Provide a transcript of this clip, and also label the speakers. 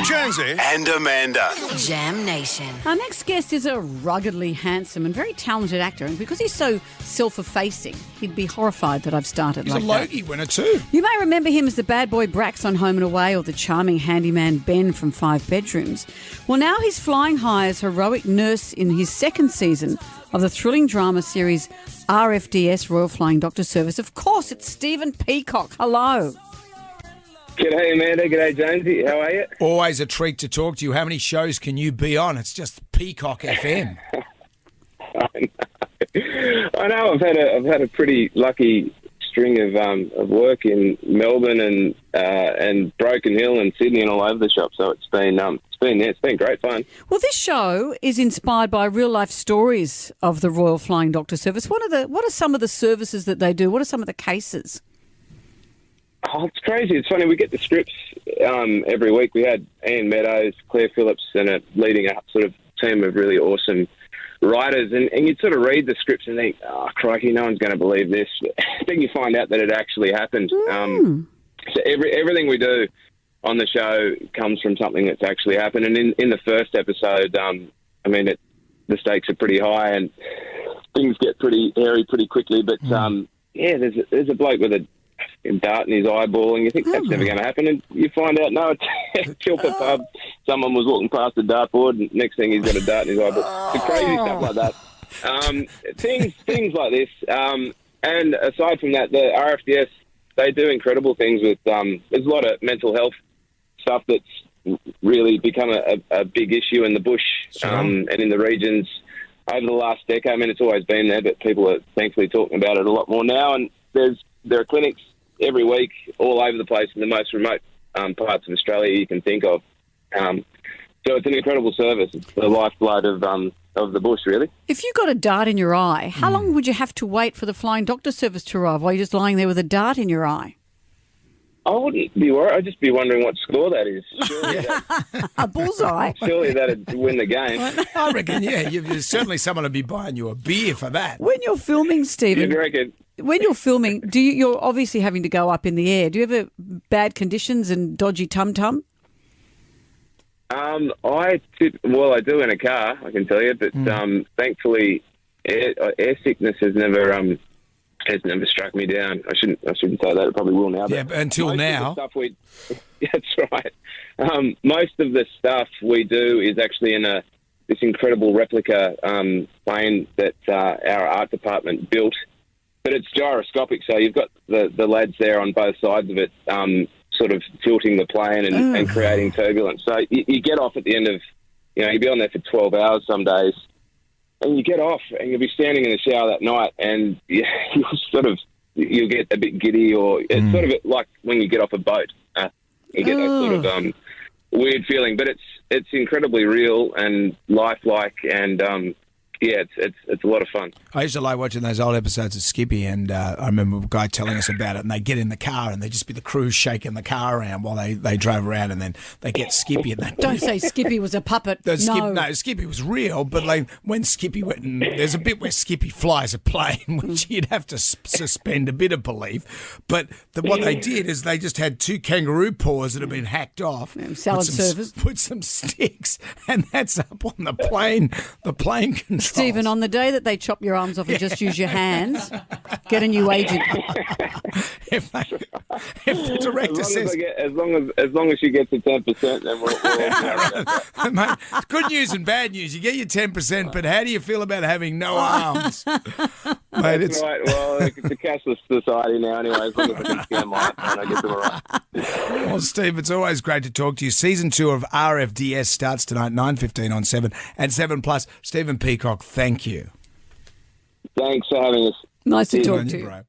Speaker 1: Jonesy and Amanda.
Speaker 2: Jam Nation.
Speaker 3: Our next guest is a ruggedly handsome and very talented actor, and because he's so self-effacing, he'd be horrified that I've started
Speaker 4: He's
Speaker 3: like
Speaker 4: a
Speaker 3: that.
Speaker 4: Logie winner too.
Speaker 3: You may remember him as the bad boy Brax on Home and Away or the charming handyman Ben from Five Bedrooms. Well, now he's flying high as heroic nurse in his second season of the thrilling drama series RFDS, Royal Flying Doctor Service. Of course, it's Stephen Peacocke. Hello.
Speaker 5: G'day, Amanda. G'day, Jonesy. How are you?
Speaker 4: Always a treat to talk to you. How many shows can you be on? It's just Peacocke FM.
Speaker 5: I know. I've had a pretty lucky string of work in Melbourne and Broken Hill and Sydney and all over the shop. So it's been great fun.
Speaker 3: Well, this show is inspired by real life stories of the Royal Flying Doctor Service. What are some of the services that they do? What are some of the cases?
Speaker 5: Oh, it's crazy. It's funny. We get the scripts every week. We had Ian Meadows, Claire Phillips, and a leading up sort of team of really awesome writers. And you'd sort of read the scripts and think, oh, crikey, no one's going to believe this. Then you find out that it actually happened. So everything we do on the show comes from something that's actually happened. And in the first episode, the stakes are pretty high and things get pretty hairy pretty quickly. But, there's a bloke with a dart in his eyeball, and you think that's never going to happen, and you find out, no, it's a Chilpa pub. Someone was walking past the dartboard, and next thing he's got a dart in his eyeball. It's crazy stuff like that. Things like this. And aside from that, the RFDS, they do incredible things with, there's a lot of mental health stuff that's really become a big issue in the bush and in the regions over the last decade. I mean, it's always been there, but people are thankfully talking about it a lot more now, and there are clinics every week all over the place in the most remote parts of Australia you can think of. So it's an incredible service. It's the lifeblood of the bush, really.
Speaker 3: If you got a dart in your eye, how long would you have to wait for the Flying Doctor Service to arrive while you're just lying there with a dart in your eye?
Speaker 5: I wouldn't be worried. I'd just be wondering what score that is. Surely
Speaker 3: A bullseye.
Speaker 5: surely that'd win the game.
Speaker 4: I reckon, there's certainly someone to be buying you a beer for that.
Speaker 3: When you're filming, Stephen,
Speaker 5: You'd reckon?
Speaker 3: when you're filming, you're obviously having to go up in the air. Do you have bad conditions and dodgy tum-tum?
Speaker 5: I do in a car, I can tell you, but thankfully air sickness has never struck me down. I shouldn't say that. It probably will now.
Speaker 4: Yeah, but until now.
Speaker 5: That's right. Most of the stuff we do is actually in this incredible replica plane that our art department built. But it's gyroscopic, so you've got the lads there on both sides of it sort of tilting the plane and creating turbulence. So you get off at the end of, you'll be on there for 12 hours some days, and you get off and you'll be standing in the shower that night and you'll get a bit giddy, or it's sort of like when you get off a boat. You get that sort of weird feeling, but it's incredibly real and lifelike, and it's a lot of fun.
Speaker 4: I used to like watching those old episodes of Skippy, and I remember a guy telling us about it, and they get in the car and they just be the crew shaking the car around while they drove around, and then they get Skippy. And they
Speaker 3: Don't say Skippy was a puppet. No.
Speaker 4: Skippy was real, but like when Skippy went, and there's a bit where Skippy flies a plane, which you'd have to suspend a bit of belief. But what they did is they just had two kangaroo paws that had been hacked off,
Speaker 3: salad servers,
Speaker 4: put some sticks, and that's up on the plane controls.
Speaker 3: Stephen, on the day that they chop your arms off and just use your hands, get a new agent.
Speaker 4: If the director says,
Speaker 5: as long as she gets the 10%, then we'll
Speaker 4: mate, good news and bad news. You get your 10%, but how do you feel about having no arms? Mate,
Speaker 5: That's right. Well, it's a cashless society now anyway, as long as I can scam my iPhone, I get them all right.
Speaker 4: Well, Steve, it's always great to talk to you. Season 2 of RFDS starts tonight, 9:15 on 7 and 7+. Stephen Peacocke, thank you.
Speaker 5: Thanks for having us.
Speaker 3: Nice to talk to you.
Speaker 4: Bro.